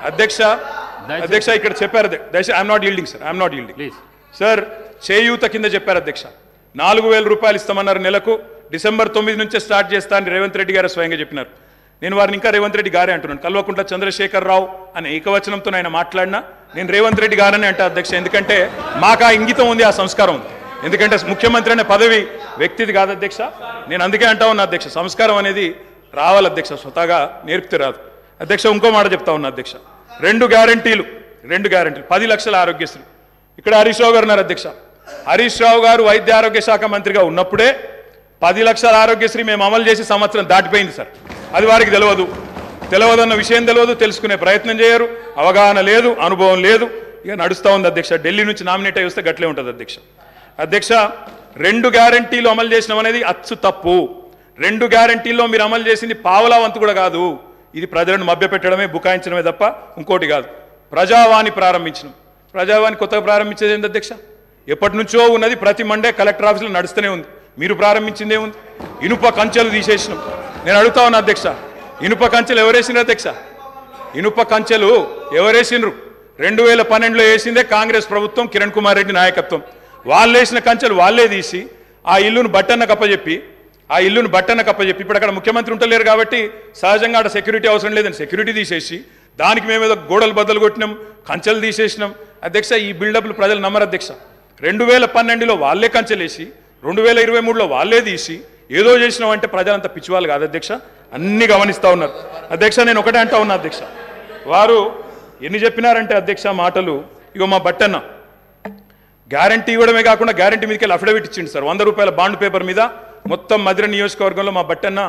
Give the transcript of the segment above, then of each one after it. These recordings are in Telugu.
అధ్యక్ష ఇక్కడ చెప్పారు I'm not yielding sir, I'm not yielding sir. చేయూత కింద చెప్పారు అధ్యక్ష, 4,000 రూపాయలు ఇస్తామన్నారు నెలకు, డిసెంబర్ 9 నుంచే స్టార్ట్ చేస్తా అని రేవంత్ రెడ్డి గారు స్వయంగా చెప్పినారు. నేను వారిని ఇంకా రేవంత్ రెడ్డి గారే అంటున్నాను. కల్వకుంట్ల చంద్రశేఖర్ రావు అనే ఏకవచనంతో ఆయన మాట్లాడినా నేను రేవంత్ రెడ్డి గారని అంటా అధ్యక్ష. ఎందుకంటే మాకు ఆ ఇంగితం ఉంది, ఆ సంస్కారం ఉంది. ఎందుకంటే ముఖ్యమంత్రి అనే పదవి వ్యక్తిది కాదు అధ్యక్ష. నేను అందుకే అంటా ఉన్నా అధ్యక్ష, సంస్కారం అనేది రావాలి అధ్యక్ష, స్వతహాగా నేర్పితే రాదు అధ్యక్ష. ఇంకో మాట చెప్తా ఉన్నా అధ్యక్ష, 2 గ్యారంటీలు 10 లక్షల ఆరోగ్యశ్రీ. ఇక్కడ హరీష్ రావు గారు ఉన్నారు అధ్యక్ష. హరీష్ రావు గారు వైద్య ఆరోగ్య శాఖ మంత్రిగా ఉన్నప్పుడే 10 లక్షల ఆరోగ్యశ్రీ మేము అమలు చేసి సంవత్సరం దాటిపోయింది సార్. అది వారికి తెలియదన్న విషయం తెలియదు, తెలుసుకునే ప్రయత్నం చేయరు, అవగాహన లేదు, అనుభవం లేదు, ఇక నడుస్తూ ఉంది అధ్యక్ష. ఢిల్లీ నుంచి నామినేట్ అయి వస్తే గట్లే ఉంటుంది అధ్యక్ష. 2 గ్యారంటీలు అమలు చేసినాం అనేది అచ్చు తప్పు. 2 గ్యారంటీల్లో మీరు అమలు చేసింది పావలా వంతు కూడా కాదు. ఇది ప్రజలను మభ్యపెట్టడమే, బుకాయించడమే తప్ప ఇంకోటి కాదు. ప్రజావాణి ప్రారంభించినాం. ప్రజావాణి కొత్తగా ప్రారంభించేది ఏంటి అధ్యక్ష? ఎప్పటి నుంచో ఉన్నది, ప్రతి మండే కలెక్టర్ ఆఫీసులో నడుస్తూనే ఉంది. మీరు ప్రారంభించిందే ఉంది. ఇనుప కంచెలు తీసేసినాం. నేను అడుగుతా ఉన్నా అధ్యక్ష, ఇనుప కంచెలు ఎవరేసినారు అధ్యక్ష? ఇనుప కంచెలు ఎవరేసినారు? 2012లో వేసిందే కాంగ్రెస్ ప్రభుత్వం, కిరణ్ కుమార్ రెడ్డి నాయకత్వం. వాళ్ళు వేసిన కంచెలు వాళ్ళే తీసి ఆ ఇల్లును బట్టన్న కప్పచెప్పి ఇప్పుడు అక్కడ ముఖ్యమంత్రి ఉంటలేరు కాబట్టి సహజంగా అక్కడ సెక్యూరిటీ అవసరం లేదని సెక్యూరిటీ తీసేసి దానికి మేమేదో గోడలు బద్దలు కొట్టినాం, కంచెలు తీసేసినాం అధ్యక్ష. ఈ బిల్డప్లు ప్రజలు నమ్మరు అధ్యక్ష. 2012లో వాళ్ళే కంచెలేసి 2023లో వాళ్ళే తీసి ఏదో చేసినాం అంటే ప్రజలంతా పిచ్చివాళ్ళు కాదు అధ్యక్ష, అన్ని గమనిస్తూ ఉన్నారు అధ్యక్ష. నేను ఒకటే అంటా ఉన్నా అధ్యక్ష, వారు ఎన్ని చెప్పినారంటే అధ్యక్ష మాటలు. ఇగో మా బట్టన్న గ్యారంటీ ఇవ్వడమే కాకుండా గ్యారంటీ మీదకి వెళ్ళి అఫిడవిట్ ఇచ్చిండు సార్. 100 రూపాయల బాండ్ పేపర్ మీద మొత్తం మధిర నియోజకవర్గంలో మా బట్టన్న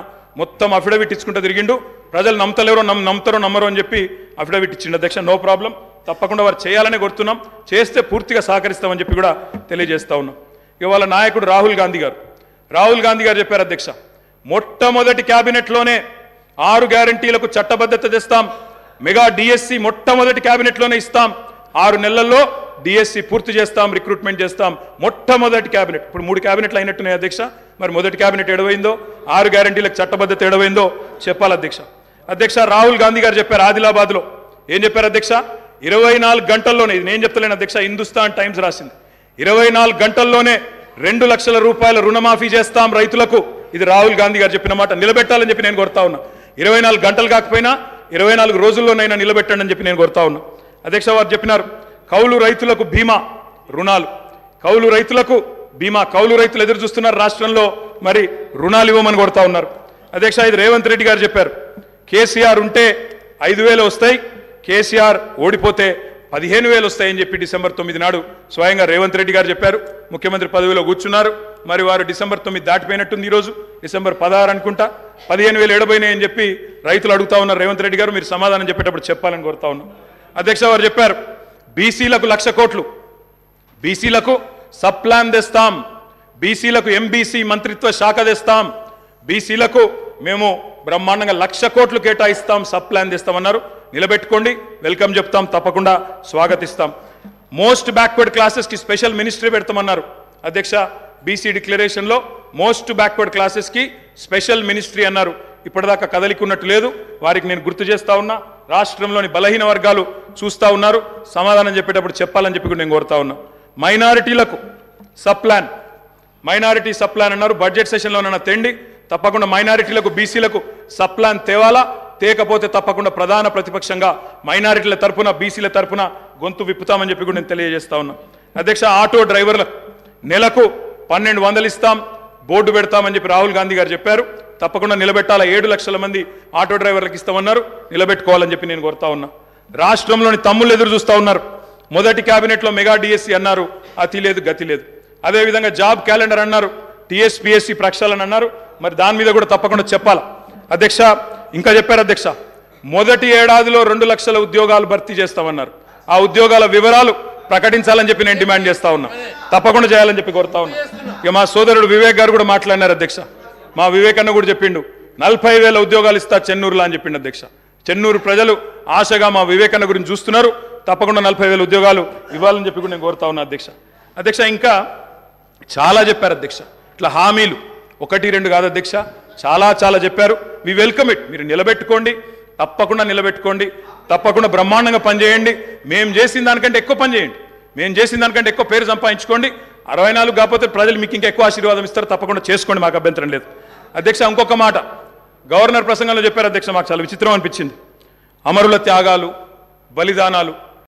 మొత్తం అఫిడవిట్ ఇచ్చుకుంటూ తిరిగిండు. ప్రజలు నమ్ముతారో నమ్మరు అని చెప్పి అఫిడవిట్ ఇచ్చిండు అధ్యక్ష. నో ప్రాబ్లం, తప్పకుండా వారు చేయాలనే కోరుతున్నాం, చేస్తే పూర్తిగా సహకరిస్తామని చెప్పి కూడా తెలియజేస్తా ఉన్నాం. ఇవాళ నాయకుడు రాహుల్ గాంధీ గారు చెప్పారు అధ్యక్ష, మొట్టమొదటి క్యాబినెట్లోనే 6 గ్యారంటీలకు చట్టబద్ధత తెస్తాం, మెగా డిఎస్సి మొట్టమొదటి క్యాబినెట్లోనే ఇస్తాం, 6 నెలల్లో డిఎస్సి పూర్తి చేస్తాం, రిక్రూట్మెంట్ చేస్తాం. మొట్టమొదటి క్యాబినెట్. ఇప్పుడు 3 క్యాబినెట్లు అయినట్టున్నాయి అధ్యక్ష. మరి మొదటి క్యాబినెట్ ఎడవైందో, 6 గ్యారంటీలకు చట్టబద్ధత ఎడవైందో చెప్పాలి అధ్యక్ష. రాహుల్ గాంధీ గారు చెప్పారు ఆదిలాబాద్లో. ఏం చెప్పారు అధ్యక్ష? 24 గంటల్లోనే, ఇది నేను చెప్తలేను అధ్యక్ష, హిందుస్థాన్ టైమ్స్ రాసింది. 24 గంటల్లోనే 2 లక్షల రూపాయల రుణమాఫీ చేస్తాం రైతులకు. ఇది రాహుల్ గాంధీ గారు చెప్పిన మాట. నిలబెట్టాలని చెప్పి నేను కోరుతా ఉన్నా. 24 గంటలు కాకపోయినా 24 రోజుల్లోనైనా నిలబెట్టండి అని చెప్పి నేను కోరుతా ఉన్నా అధ్యక్ష. వారు చెప్పినారు కౌలు రైతులకు బీమా రుణాలు, కౌలు రైతులకు బీమా. కౌలు రైతులు ఎదురు చూస్తున్నారు రాష్ట్రంలో, మరి రుణాలు ఇవ్వమని కోరుతా ఉన్నారు అధ్యక్ష. ఇది రేవంత్ రెడ్డి గారు చెప్పారు. కేసీఆర్ ఉంటే 5,000 వస్తాయి, కేసీఆర్ ఓడిపోతే 15,000 వస్తాయని చెప్పి డిసెంబర్ 9 నాడు స్వయంగా రేవంత్ రెడ్డి గారు చెప్పారు. ముఖ్యమంత్రి పదవిలో కూర్చున్నారు. మరి వారు డిసెంబర్ 9 దాటిపోయినట్టుంది. ఈరోజు డిసెంబర్ 16 అనుకుంటా. 15,000 ఎడబోయినాయని చెప్పి రైతులు అడుగుతా ఉన్నారు. రేవంత్ రెడ్డి గారు మీరు సమాధానం చెప్పేటప్పుడు చెప్పాలని కోరుతా ఉన్నాం అధ్యక్ష. వారు చెప్పారు బీసీలకు 1,00,000 కోట్లు, బీసీలకు సబ్ ప్లాన్ తెస్తాం, బీసీలకు ఎంబీసీ మంత్రిత్వ శాఖ తెస్తాం, బీసీలకు మేము బ్రహ్మాండంగా 1,00,000 కోట్లు కేటాయిస్తాం, సబ్ ప్లాన్ తెస్తామన్నారు. నిలబెట్టుకోండి, వెల్కమ్ చెప్తాం, తప్పకుండా స్వాగతిస్తాం. మోస్ట్ బ్యాక్వర్డ్ క్లాసెస్కి స్పెషల్ మినిస్ట్రీ పెడతామన్నారు అధ్యక్ష. బీసీ డిక్లరేషన్లో మోస్ట్ బ్యాక్వర్డ్ క్లాసెస్కి స్పెషల్ మినిస్ట్రీ అన్నారు. ఇప్పటిదాకా కదలికున్నట్టు లేదు. వారికి నేను గుర్తు చేస్తా ఉన్నా. రాష్ట్రంలోని బలహీన వర్గాలు చూస్తూ ఉన్నారు. సమాధానం చెప్పేటప్పుడు చెప్పాలని చెప్పి నేను కోరుతా ఉన్నా. మైనారిటీలకు sub plan, minority sub plan అన్నారు. బడ్జెట్ సెషన్లోనన్నా తెండి, తప్పకుండా మైనారిటీలకు బీసీలకు సబ్ ప్లాన్ తేవాలా. తేకపోతే తప్పకుండా ప్రధాన ప్రతిపక్షంగా మైనారిటీల తరపున బీసీల తరపున గొంతు విప్పుతామని చెప్పి కూడా నేను తెలియజేస్తా ఉన్నా అధ్యక్ష. ఆటో డ్రైవర్లకు నెలకు 1,200 ఇస్తాం, బోర్డు పెడతామని చెప్పి రాహుల్ గాంధీ గారు చెప్పారు. తప్పకుండా నిలబెట్టాలా. 7 లక్షల మంది ఆటో డ్రైవర్లకు ఇస్తామన్నారు. నిలబెట్టుకోవాలని చెప్పి నేను కోరుతా ఉన్నా. రాష్ట్రంలోని తమ్ముళ్ళు ఎదురు చూస్తూ ఉన్నారు. మొదటి క్యాబినెట్లో మెగా డిఎస్సి అన్నారు, అతి లేదు గతి లేదు. అదేవిధంగా జాబ్ క్యాలెండర్ అన్నారు, టీఎస్పీఎస్సీ ప్రక్షాళన అన్నారు. మరి దాని మీద కూడా తప్పకుండా చెప్పాలా అధ్యక్ష. ఇంకా చెప్పారు అధ్యక్ష, మొదటి ఏడాదిలో 2 లక్షల ఉద్యోగాలు భర్తీ చేస్తామన్నారు. ఆ ఉద్యోగాల వివరాలు ప్రకటించాలని చెప్పి నేను డిమాండ్ చేస్తా ఉన్నా. తప్పకుండా చేయాలని చెప్పి కోరుతా ఉన్నా. ఇక మా సోదరుడు వివేక్ గారు కూడా మాట్లాడినారు అధ్యక్ష. మా వివేక్ అన్న కూడా చెప్పిండు 40,000 ఉద్యోగాలు ఇస్తా చెన్నూరులో అని చెప్పిండు అధ్యక్ష. చెన్నూరు ప్రజలు ఆశగా మా వివేక్ అన్న గురించి చూస్తున్నారు. తప్పకుండా 40,000 ఉద్యోగాలు ఇవ్వాలని చెప్పి కూడా నేను కోరుతా ఉన్నా అధ్యక్ష. ఇంకా చాలా చెప్పారు అధ్యక్ష. ఇట్లా హామీలు 1, 2 కాదు అధ్యక్ష, చాలా చెప్పారు. We welcome it. మీరు నిలబెట్టుకోండి, తప్పకుండా నిలబెట్టుకోండి, తప్పకుండా బ్రహ్మాండంగా పనిచేయండి. మేము చేసిన దానికంటే ఎక్కువ పని చేయండి, మేము చేసిన దానికంటే ఎక్కువ పేరు సంపాదించుకోండి. 64 కాకపోతే ప్రజలు మీకు ఇంకా ఎక్కువ ఆశీర్వాదం ఇస్తారు, తప్పకుండా చేసుకోండి, మాకు అభ్యంతరం లేదు. అధ్యక్ష, ఇంకొక మాట గవర్నర్ ప్రసంగంలో చెప్పారు అధ్యక్ష, మాకు చాలా విచిత్రం అనిపించింది. అమరుల త్యాగాలు, బలిదానాలు